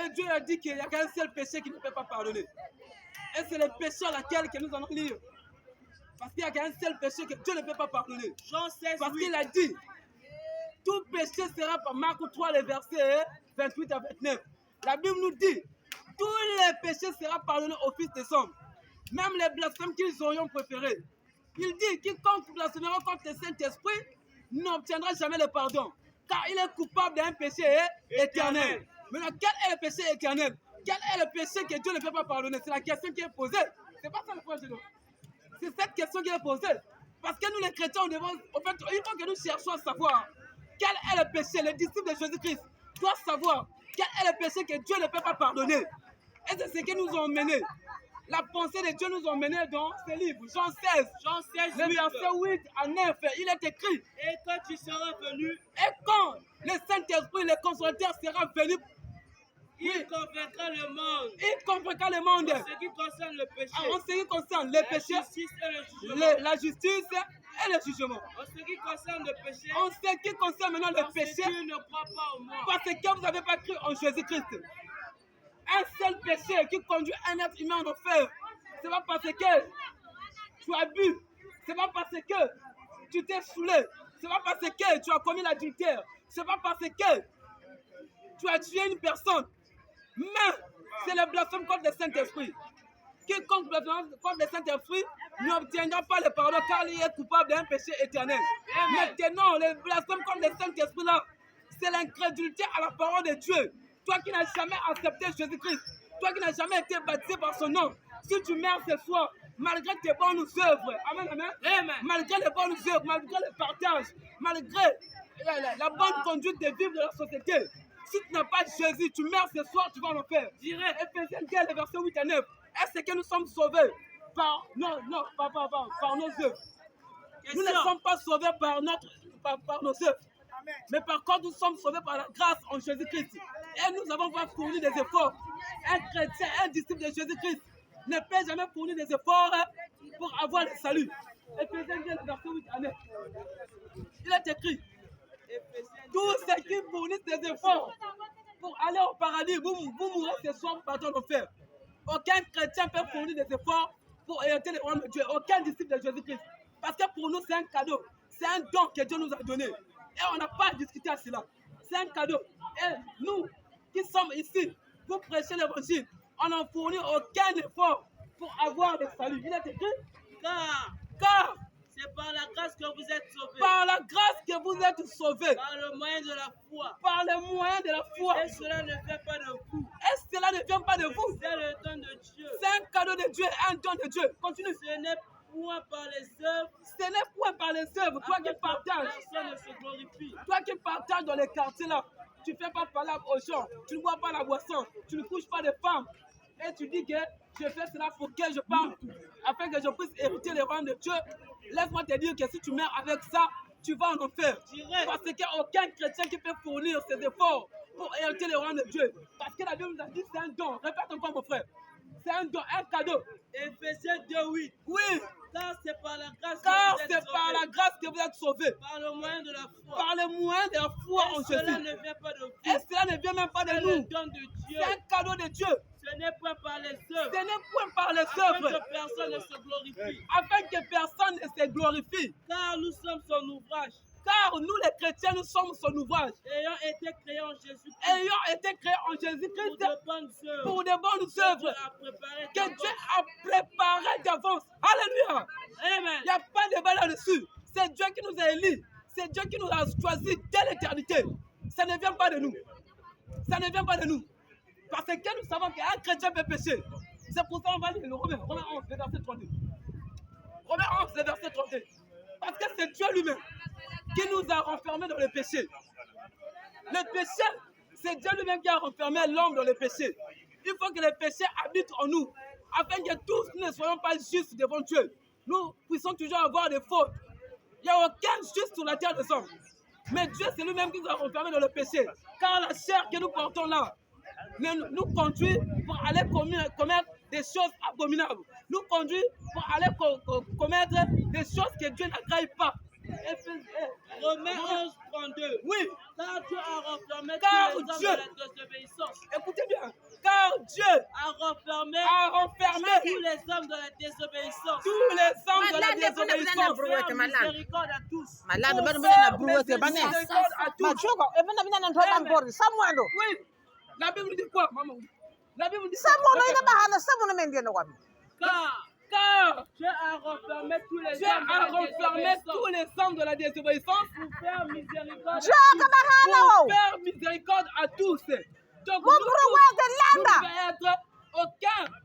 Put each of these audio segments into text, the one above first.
Et Dieu a dit qu'il n'y a qu'un seul péché qui ne peut pas pardonner. Et c'est le péché laquelle que nous allons lire. Parce qu'il n'y a qu'un seul péché que Dieu ne peut pas pardonner. Jean 16, Parce 8. qu'il a dit, tout péché sera par Marc 3, les versets 28 à 29. La Bible nous dit, tous les péchés seront pardonnés au Fils des hommes. Même les blasphèmes qu'ils aurions préférés. Il dit, quiconque blasphémera contre le Saint-Esprit n'obtiendra jamais le pardon. Car il est coupable d'un péché éternel. Maintenant, quel est le péché éternel? Quel est le péché que Dieu ne peut pas pardonner? C'est la question qui est posée. C'est pas ça le point de nous. C'est cette question qui est posée. Parce que nous les chrétiens, en fait, il faut que nous cherchions à savoir quel est le péché. Les disciples de Jésus-Christ doivent savoir quel est le péché que Dieu ne peut pas pardonner. Et c'est ce qui nous ont menés. La pensée de Dieu nous a menés dans ce livre. Jean 16, le verset 8 à 9, il est écrit. Et quand tu seras venu, Et quand le Saint-Esprit, le consolateur, sera venu, il convaincra le monde. Il convaincra le monde. En ce qui concerne le péché, En ce qui concerne le péché, justice et le jugement. la justice et le jugement. En ce qui concerne le péché, En ce qui concerne maintenant le parce que péché, Dieu ne croit pas au moi. parce que vous n'avez pas cru en Jésus-Christ. Un seul péché qui conduit un être humain en enfer. C'est pas parce que tu as bu. C'est pas parce que tu t'es saoulé. C'est pas parce que tu as commis l'adultère. C'est pas parce que tu as tué une personne. Mais c'est le blasphème contre le Saint-Esprit. Quiconque blasphème contre le Saint-Esprit n'obtiendra pas le pardon car il est coupable d'un péché éternel. Maintenant, le blasphème contre le Saint-Esprit là, c'est l'incrédulité à la parole de Dieu. Toi qui n'as jamais accepté Jésus-Christ, toi qui n'as jamais été baptisé par son nom, si tu meurs ce soir, malgré tes bonnes œuvres, amen, amen, Amen. malgré les bonnes œuvres, malgré le partage, malgré la bonne conduite de vivre de la société, si tu n'as pas Jésus, tu meurs ce soir, tu vas en enfer. Dirais, Éphésiens 15, le verset 8 à 9. Est-ce que nous sommes sauvés par, par nos œuvres? Nous ne sommes pas sauvés par nos œuvres. Mais par contre, nous sommes sauvés par la grâce en Jésus-Christ. Et nous avons pas fourni des efforts. Un chrétien, un disciple de Jésus-Christ ne peut jamais fournir des efforts pour avoir le salut. Éphésiens 15, le verset 8 à 9. Il est écrit, tous ceux qui fournissent des efforts pour aller au paradis, vous mourrez ce soir par ton enfer. Aucun chrétien peut fournir des efforts pour hériter le royaume de Dieu. Aucun disciple de Jésus-Christ. Parce que pour nous, c'est un cadeau. C'est un don que Dieu nous a donné. Et on n'a pas discuté à cela. C'est un cadeau. Et nous qui sommes ici, vous prêchez l'évangile. On n'a fourni aucun effort pour avoir le salut. Il est écrit, car c'est par la grâce que vous êtes sauvés. par la grâce que vous êtes sauvés. Par le moyen de la foi. Par le moyen de la foi. Et cela ne vient pas de vous. Et cela ne vient pas de vous. C'est le don de Dieu. C'est un cadeau de Dieu, un don de Dieu. Continue. Ce n'est point par les œuvres. Ce n'est point par les œuvres. Toi qui partages. Personne ne se glorifie. Toi qui partages dans les quartiers là. Tu ne fais pas parler aux gens. Tu ne bois pas la boisson. Tu ne couches pas de femmes. Et tu dis que je fais cela pour que je parle. Afin que je puisse hériter les royaumes de Dieu. Laisse-moi te dire que si tu meurs avec ça, tu vas en enfer. Parce qu'il n'y a aucun chrétien qui peut fournir ses efforts pour hériter les royaumes de Dieu. Parce que la Bible nous a dit que c'est un don. Répète encore mon frère. C'est un don, un cadeau. Éphésiens 2:8. Oui. Car c'est par la grâce Car que vous êtes c'est par sauvés. la grâce que vous êtes sauvés. Par le moyen de la foi. Par le moyen de la foi en Et cela Jésus. ne vient pas de vous. Et cela ne vient même pas C'est de le nous. don de Dieu. C'est un cadeau de Dieu. Ce n'est point par les œuvres. Ce n'est point par les Afin œuvres. que personne ne se glorifie. Afin que personne ne se glorifie. Car nous sommes son ouvrage. Car nous les chrétiens, nous sommes son ouvrage. Ayant été créés en Jésus-Christ. Ayant été créés en Pour Jésus-Christ de bonnes œuvres. pour de bonnes Dieu œuvres a préparé que Dieu a préparées d'avance. Alléluia. Amen. Il n'y a pas de débat là-dessus. C'est Dieu qui nous a élus. C'est Dieu qui nous a choisis dès l'éternité. Ça ne vient pas de nous. Ça ne vient pas de nous. Parce que nous savons qu'un chrétien peut pécher. C'est pour ça qu'on va lire le Romains 11, le verset 32. Romains 11, le verset 32. Parce que c'est Dieu lui-même qui nous a renfermés dans le péché. Le péché, c'est Dieu lui-même qui a renfermé l'homme dans le péché. Il faut que le péché habite en nous, afin que tous nous ne soyons pas justes devant Dieu. Nous puissions toujours avoir des fautes. Il n'y a aucun juste sur la terre des hommes. Mais Dieu, c'est lui-même qui nous a renfermés dans le péché. Car la chair que nous portons là nous conduit pour aller commettre des choses abominables. Nous conduit pour aller commettre des choses que Dieu n'aggrave pas. Romains 11, 32. Oui, Car Dieu a renfermé Car tous les hommes Dieu- de la désobéissance. écoutez bien. Car Dieu A renfermé a renfermé tous les hommes de la désobéissance. tous les hommes de la Malade, désobéissance. Faire miséricorde à tous. malade Pour bana faire bana bruwete bane miséricorde à tous. machuko ebana bina ndo bambori samwando Oui, la Bible dit quoi, maman? La Bible dit samono ina bahana samono mendeno kwami car Dieu a renfermé tous les Dieu hommes de a la renfermé tous désobéissance. les hommes de la désobéissance Pour faire miséricorde à joka bahana pour wo faire miséricorde à tous. Donc, mo bruwete nous landa devons être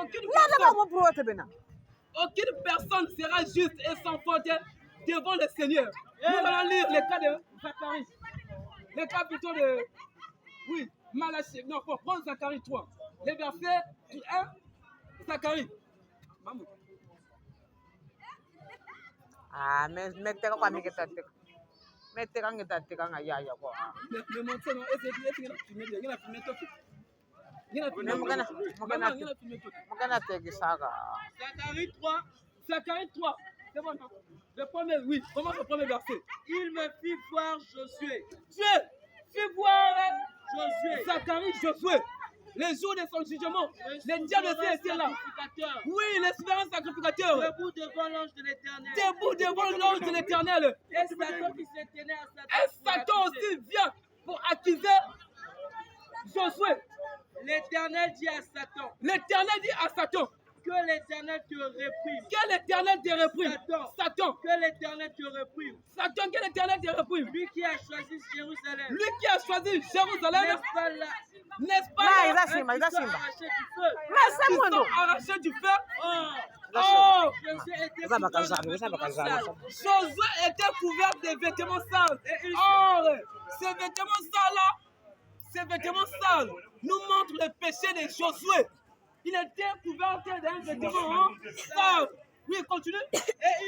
aucune landa ba personne, mo bruwete bina aucune personne sera juste et sans faute devant le Seigneur. Nous allons lire le cas de Zacharie. Le cas plutôt de, oui, Malachie. Non, faut prendre Zacharie 3. Le verset 1, Zacharie. Maman. ah mette ko kwami kitatte mette kan kitatte kan ayaya ko Mais mon Dieu, non, est-ce qu'il a filmé? Il a filmé tout. Il a filmé Mais tout. mon Maman, gars- il a filmé tout. mo kana tegi saga Zacharie 3. Zacharie 3. C'est bon, non? Le premier, oui. Commence le premier verset. Il me fit voir Josué. Dieu fit voir Josué. Zacharie, Josué. Les jours de son jugement. Le diable aussi était là. Sacrificateur. Oui, l'espérance sacrificateur. Debout devant l'ange de l'Éternel. Debout devant l'ange de l'éternel. Et Satan qui se tenait à sa Et tête pour Satan l'accuser. aussi vient pour accuser Josué. L'Éternel dit à Satan, L'éternel dit à Satan, que l'Éternel te réprime. que l'éternel te réprime. Satan. Satan. Que l'Éternel te réprime. Satan, que l'éternel te réprime. Lui qui a choisi Jérusalem. Lui qui a choisi Jérusalem, N'est-ce pas là n'est-ce na pas là, iza hein, simba qui iza sont simba arrachés du feu. ma qui sont samono arrachés du feu? Or, Oh, Josué était Zaba couvert kazana, de zaba vêtements kazana. sales. Josué était couvert des vêtements sales. Et il Or, ces vêtements sales-là, ces vêtements sales nous montrent le péché de Josué. Il était couvert d'un vêtement sale. Oui, continue. Et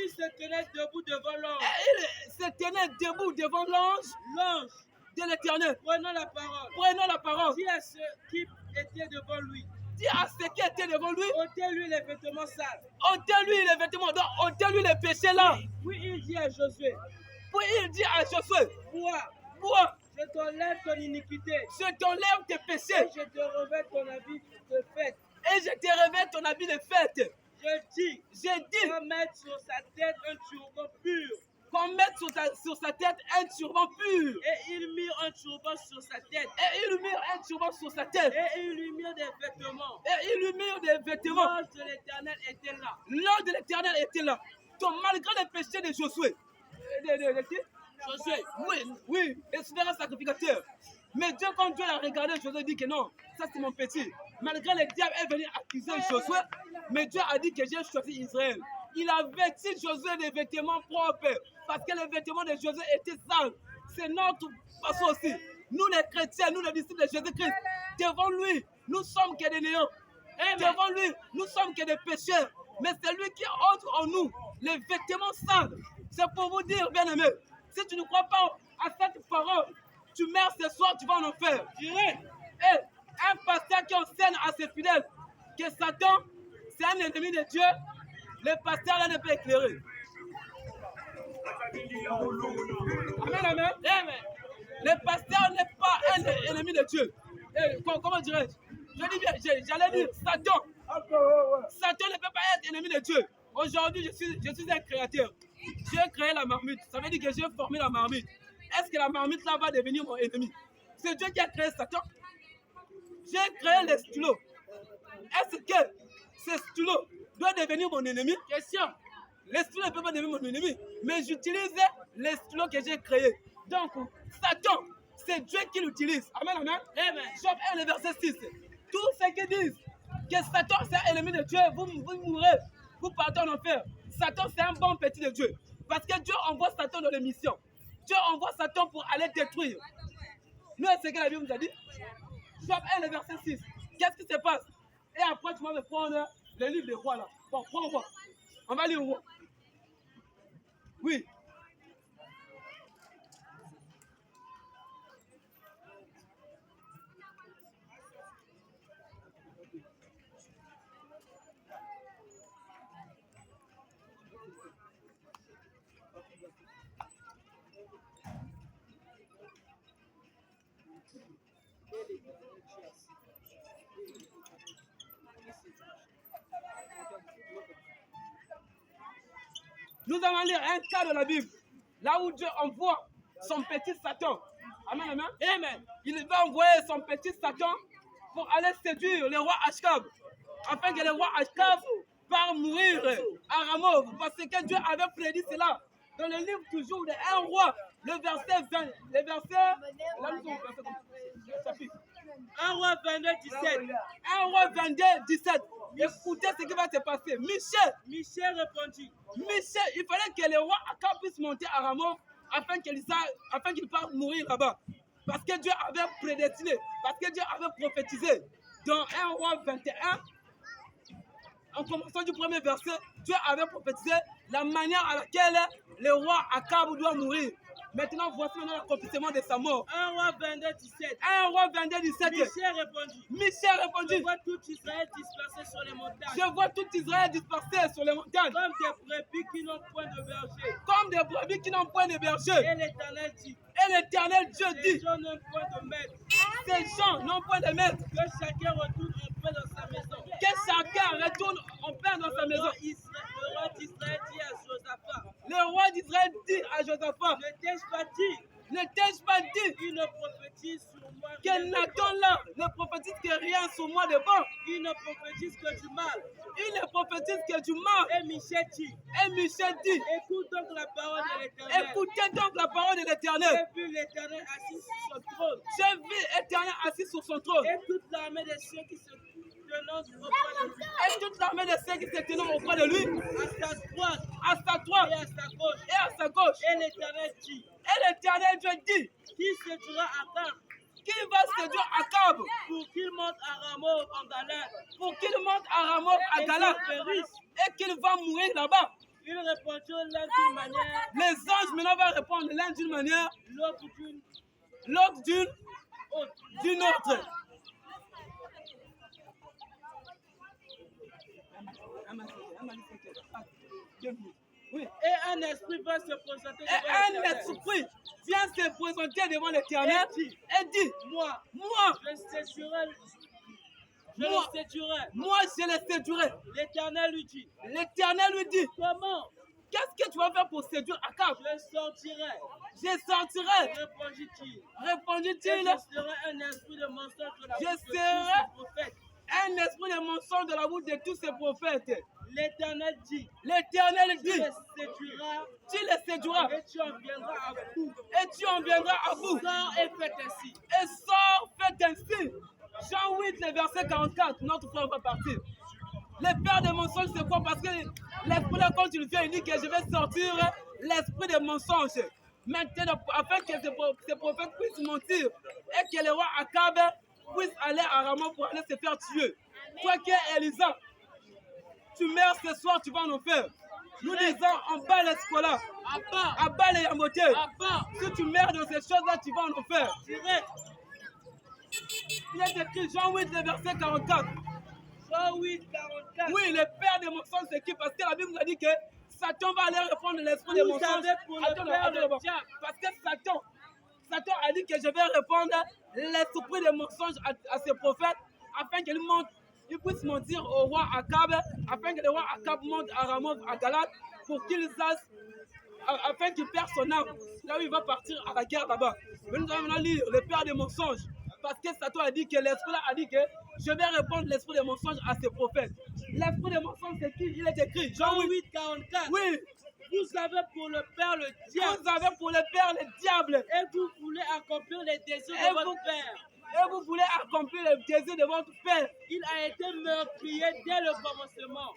il se tenait debout devant l'ange. Et il se tenait debout devant l'ange L'ange, de l'éternel. prenant la parole, Prenons la parole. dit à ceux qui étaient devant lui, Dis à ceux qui étaient devant lui, ôtez-lui les vêtements sales. ôtez-lui les vêtements, donc ôtez-lui les péchés là. Puis il dit à Josué, Puis il dit à Josué, vois, moi, je t'enlève ton iniquité, je t'enlève tes et péchés je te revêt ton habit de fête. et je te révèle ton habit de fête. Je dis, J'ai dit va mettre sur sa tête un turban pur. qu'on mette sur sa tête un turban pur. Et ils mirent un turban sur sa tête. Et il lui mit un turban sur sa tête. Et ils lui mirent des vêtements. Et il lui mit des vêtements. L'ange de l'Éternel était là. L'ange de l'éternel était là. Donc malgré les péchés de Josué, Josué, oui, espérant sacrificateur. Mais Dieu, quand Dieu l'a regardé, Josué dit que non, ça c'est mon petit. Malgré le diable est venu accuser Josué, mais Dieu a dit que j'ai choisi Israël. Il a vêtu Josué des vêtements propres, parce que les vêtements de Josué étaient sales. C'est notre façon aussi. Nous les chrétiens, nous les disciples de Jésus-Christ, devant lui, nous sommes que des néants. Et devant lui, nous sommes que des pécheurs. Mais c'est lui qui entre en nous les vêtements sales. C'est pour vous dire, bien-aimés, si tu ne crois pas à cette parole, tu meurs ce soir, tu vas en enfer. Et un pasteur qui enseigne à ses fidèles que Satan, c'est un ennemi de Dieu, le pasteur là ne peut éclairer. Amen, amen. Amen. Le pasteur n'est pas un ennemi de Dieu. Et, comment dirais-je? Je dis bien, j'allais dire Satan. Satan ne peut pas être ennemi de Dieu. Aujourd'hui, je suis un créateur. J'ai créé la marmite. Ça veut dire que j'ai formé la marmite. Est-ce que la marmite là va devenir mon ennemi? C'est Dieu qui a créé Satan. J'ai créé les stylos. Est-ce que ces stylos doivent devenir mon ennemi? Question. Les stylos ne peuvent pas devenir mon ennemi. Mais j'utilise les stylos que j'ai créés. Donc, Satan, c'est Dieu qui l'utilise. Amen, amen. Amen. Job 1, le verset 6. Tous ceux qui disent que Satan c'est un ennemi de Dieu, vous mourrez, vous partez en enfer. Satan c'est un bon petit de Dieu. Parce que Dieu envoie Satan dans les missions. Dieu envoie Satan pour aller détruire. Nous, c'est ce que la Bible nous a dit. Job 1, le verset 6. Qu'est-ce qui se passe? Et après, tu vas me prendre le livre des rois là. Bon, prends roi. On va lire au roi. Oui. Nous allons lire un cas de la Bible, là où Dieu envoie son petit Satan. Amen, amen. Amen. Il va envoyer son petit Satan pour aller séduire le roi Achab, afin que le roi Achab va mourir à Ramoth, parce que Dieu avait prédit cela dans le livre toujours de 1 roi, le verset 20, le verset, là nous sommes au verset, 1 roi 22, 17. 1 roi 22, 17. Écoutez ce qui va se passer. Michel répondit. Michel, il fallait que le roi Achab puisse monter à Ramoth afin qu'il parte mourir là-bas. Parce que Dieu avait prédestiné, parce que Dieu avait prophétisé. Dans 1 roi 21, en commençant du premier verset, Dieu avait prophétisé la manière à laquelle le roi Achab doit mourir. Maintenant, voici l'accomplissement de sa mort. 1 roi 22, 17. 1 roi 22, 17. Michel répondit. Je vois tout Israël dispersé sur les montagnes. Je vois tout Israël dispersé sur les montagnes. Comme des brebis qui n'ont point de berger. Comme des brebis qui n'ont point de berger. Et l'Éternel dit. Et l'Éternel Dieu dit. Ces gens n'ont point de maître. Ces gens n'ont point de maître. Que chacun retourne en paix dans sa maison. Que chacun retourne en paix dans sa maison. Le roi d'Israël dit à Josaphat. Le roi d'Israël dit à Josaphat. Ne t'ai-je pas dit? Ne t'ai-je pas dit? Il ne prophétise sur moi. Que Nathan là ne prophétise que rien sur moi de bon. Il ne prophétise que du mal. Il ne prophétise que du mal. Et Michel dit. Écoute donc la parole de l'Éternel. Écoutez donc la parole de l'Éternel. J'ai vu l'Éternel assis sur son trône. J'ai vu l'Éternel assis sur son trône. Et toute l'armée des cieux qui se tenant auprès de lui. Et toute l'armée des cieux qui se tenant auprès de lui. À sa droite. À sa droite. Et à sa gauche. Et à sa gauche. Et l'Éternel dit. Et l'Éternel Dieu dit. Qui séduira Achab? Qui va séduire Achab? Pour qu'il monte à Ramoth en Galade. Pour qu'il monte à Ramoth à Galade. Et qu'il va mourir là-bas. Il répondit l'un d'une manière. Les anges maintenant vont répondre l'un d'une manière. L'autre d'une. L'autre d'une autre. Oui. Et un esprit va se présenter devant l'Éternel et dit, moi, je le séduirai. Moi, je le séduirai. L'Éternel lui dit, comment? Qu'est-ce que tu vas faire pour séduire Achab? Je sortirai. Répondit-il. Je serai un esprit de mensonge de la bouche de tous ces prophètes. Un esprit de mensonge de la bouche de tous ces prophètes. L'Éternel dit. Tu les séduiras. Et tu en viendras à bout. Sors et faites ainsi. Et sors, faites ainsi. Jean 8, le verset 44, notre frère va partir. Le père des mensonges, c'est quoi? Parce que l'esprit là, quand il vient, il dit que je vais sortir l'esprit des mensonges. Maintenant, afin que ces prophètes puissent mentir et que le roi Achab puisse aller à Ramoth pour aller se faire tuer. Toi qui es Élisa, tu meurs ce soir, tu vas en enfer. Nous disons en bas les scolas, à bas les yamotés. Si tu meurs dans ces choses-là, tu vas en enfer. Il est écrit Jean 8, le verset 44. Jean 8, 44. Oui, le père des mensonges, c'est qui? Parce que la Bible nous a dit que Satan va aller répondre l'esprit des mensonges. Parce que Satan a dit que je vais répondre l'esprit des mensonges à ses prophètes afin qu'il puisse mentir au roi Achab, afin que le roi Achab monte à Ramoth à Galade pour qu'il sache, afin qu'il perde son âme. Là où il va partir à la guerre là-bas. Mais nous allons maintenant lire le père des mensonges. Parce que Satan a dit que l'esprit là a dit que je vais répondre l'esprit des mensonges à ses prophètes. L'esprit des mensonges, c'est qui? Il est écrit. Jean 8, 44. Oui. Vous avez pour le père le diable. Vous avez pour le père le diable. Et vous voulez accomplir les désirs de votre père. Et vous voulez accomplir les désirs de votre père. Il a été meurtrier dès le commencement.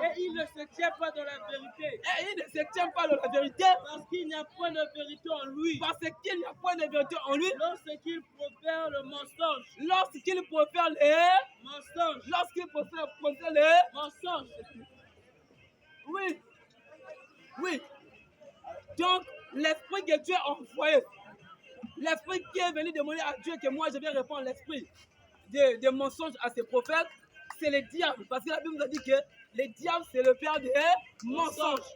Et il ne se tient pas dans la vérité. Parce qu'il n'y a point de vérité en lui. Lorsqu'il profère le mensonge. Lorsqu'il profère les mensonges. Oui. Donc, l'esprit que Dieu a envoyé, l'esprit qui est venu demander à Dieu que moi je vais répondre l'esprit des mensonges à ses prophètes, c'est le diable. Parce que la Bible nous a dit que le diable c'est le père des mensonges.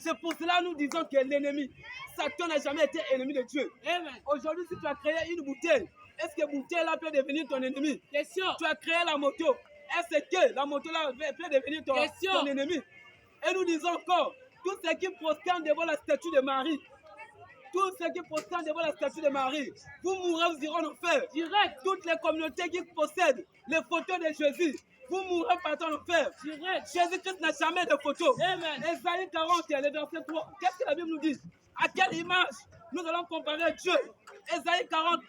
C'est pour cela que nous disons que l'ennemi, Satan n'a jamais été ennemi de Dieu. Amen. Aujourd'hui, si tu as créé une bouteille, est-ce que bouteille-là peut devenir ton ennemi? Question. Tu as créé la moto, est-ce que la moto-là peut devenir ton ennemi? Et nous disons encore, tous ceux qui prosternent devant la statue de Marie, tous ceux qui prosternent devant la statue de Marie, vous mourrez, vous irez en enfer. Direct. Toutes les communautés qui possèdent les photos de Jésus, vous mourrez par en enfer. Direct. Jésus-Christ n'a jamais de photos. Amen. Ésaïe 40, le verset 3. Qu'est-ce que la Bible nous dit? À quelle image nous allons comparer Dieu? Ésaïe 40.